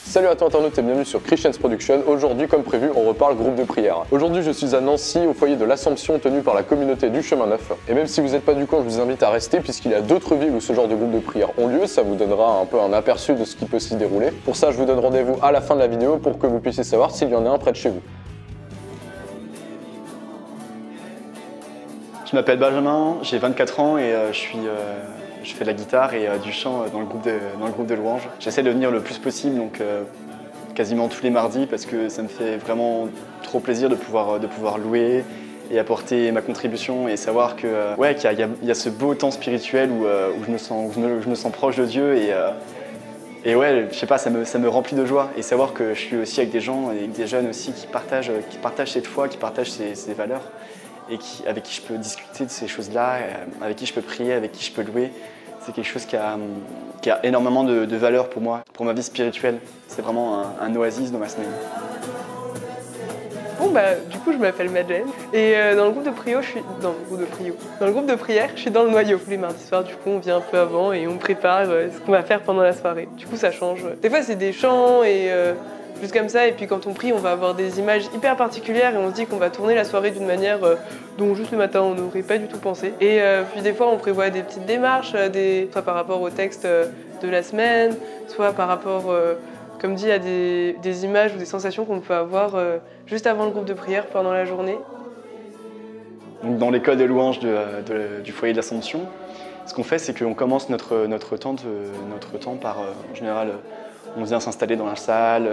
Salut à toi internaute et bienvenue sur Christian's Production. Aujourd'hui, comme prévu, on reparle groupe de prière. Aujourd'hui, je suis à Nancy, au foyer de l'Assomption tenu par la communauté du Chemin Neuf. Et même si vous n'êtes pas du coin, je vous invite à rester puisqu'il y a d'autres villes où ce genre de groupe de prière ont lieu. Ça vous donnera un peu un aperçu de ce qui peut s'y dérouler. Pour ça, je vous donne rendez-vous à la fin de la vidéo pour que vous puissiez savoir s'il y en a un près de chez vous. Je m'appelle Benjamin, j'ai 24 ans et je fais de la guitare et du chant dans le groupe de louanges. J'essaie de venir le plus possible, donc quasiment tous les mardis, parce que ça me fait vraiment trop plaisir de pouvoir louer et apporter ma contribution et savoir qu'il y a ce beau temps spirituel où je me sens proche de Dieu et ouais, je sais pas, ça me remplit de joie et savoir que je suis aussi avec des gens, avec des jeunes aussi qui partagent cette foi, qui partagent ces valeurs et avec qui je peux discuter de ces choses-là, avec qui je peux prier, avec qui je peux louer. C'est quelque chose qui a énormément de valeur pour moi, pour ma vie spirituelle. C'est vraiment un oasis dans ma semaine. Bon du coup je m'appelle Madeleine et dans le groupe de prière, je suis dans le noyau. Tous les mardis soirs, du coup on vient un peu avant et on prépare ce qu'on va faire pendant la soirée. Du coup ça change. Des fois c'est des chants et juste comme ça, et puis quand on prie, on va avoir des images hyper particulières et on se dit qu'on va tourner la soirée d'une manière dont juste le matin on n'aurait pas du tout pensé. Et puis des fois on prévoit des petites démarches, soit par rapport au texte de la semaine, soit par rapport, comme dit, à des images ou des sensations qu'on peut avoir juste avant le groupe de prière pendant la journée. Dans l'école de louanges du foyer de l'Assomption, ce qu'on fait, c'est qu'on commence notre temps par, en général, on vient s'installer dans la salle,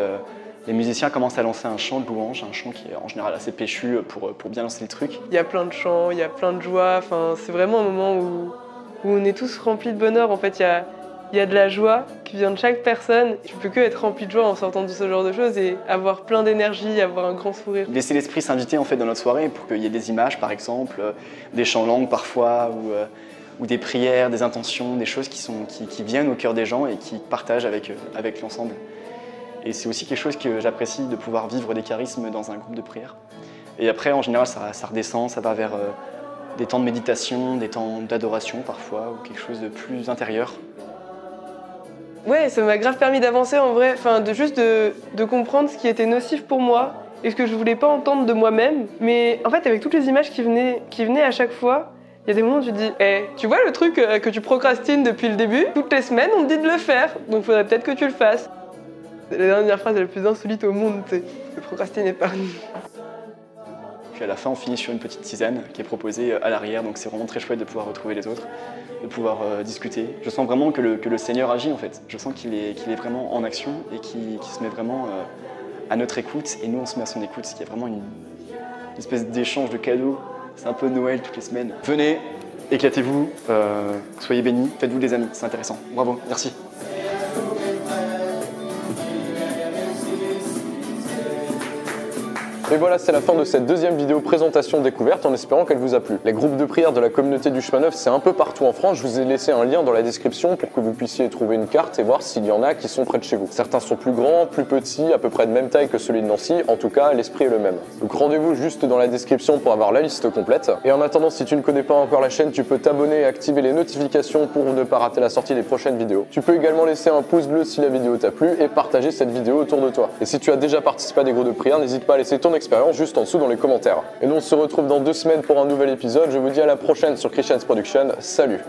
les musiciens commencent à lancer un chant de louange, un chant qui est en général assez péchu pour bien lancer le truc. Il y a plein de chants, il y a plein de joie, c'est vraiment un moment où on est tous remplis de bonheur. En fait, il y a de la joie qui vient de chaque personne. Tu peux que être rempli de joie en sortant de ce genre de choses et avoir plein d'énergie, avoir un grand sourire. Laisser l'esprit s'inviter en fait dans notre soirée pour qu'il y ait des images par exemple, des chants langues parfois, ou des prières, des intentions, des choses qui viennent au cœur des gens et qui partagent avec l'ensemble. Et c'est aussi quelque chose que j'apprécie, de pouvoir vivre des charismes dans un groupe de prière. Et après, en général, ça redescend, ça va vers des temps de méditation, des temps d'adoration parfois, ou quelque chose de plus intérieur. Ouais, ça m'a grave permis d'avancer en vrai, de comprendre ce qui était nocif pour moi et ce que je voulais pas entendre de moi-même. Mais en fait, avec toutes les images qui venaient à chaque fois, il y a des moments où tu te dis tu vois le truc que tu procrastines depuis le début, toutes les semaines on te dit de le faire, donc il faudrait peut-être que tu le fasses. La dernière phrase est la plus insolite au monde, tu sais, ne procrastiner pas. Puis à la fin, on finit sur une petite tisane qui est proposée à l'arrière, donc c'est vraiment très chouette de pouvoir retrouver les autres, de pouvoir discuter. Je sens vraiment que le Seigneur agit en fait. Je sens qu'il est vraiment en action et qu'il se met vraiment à notre écoute et nous on se met à son écoute. Il y a vraiment une espèce d'échange de cadeaux. C'est un peu Noël toutes les semaines. Venez, éclatez-vous, soyez bénis, faites-vous des amis, c'est intéressant. Bravo, merci. Et voilà, c'est la fin de cette deuxième vidéo présentation découverte en espérant qu'elle vous a plu. Les groupes de prière de la communauté du Chemin Neuf, c'est un peu partout en France. Je vous ai laissé un lien dans la description pour que vous puissiez trouver une carte et voir s'il y en a qui sont près de chez vous. Certains sont plus grands, plus petits, à peu près de même taille que celui de Nancy. En tout cas, l'esprit est le même. Donc rendez-vous juste dans la description pour avoir la liste complète. Et en attendant, si tu ne connais pas encore la chaîne, tu peux t'abonner et activer les notifications pour ne pas rater la sortie des prochaines vidéos. Tu peux également laisser un pouce bleu si la vidéo t'a plu et partager cette vidéo autour de toi. Et si tu as déjà participé à des groupes de prière, n'hésite pas à laisser ton expérience juste en dessous dans les commentaires. Et nous on se retrouve dans 2 semaines pour un nouvel épisode. Je vous dis à la prochaine sur Christian's Production. Salut!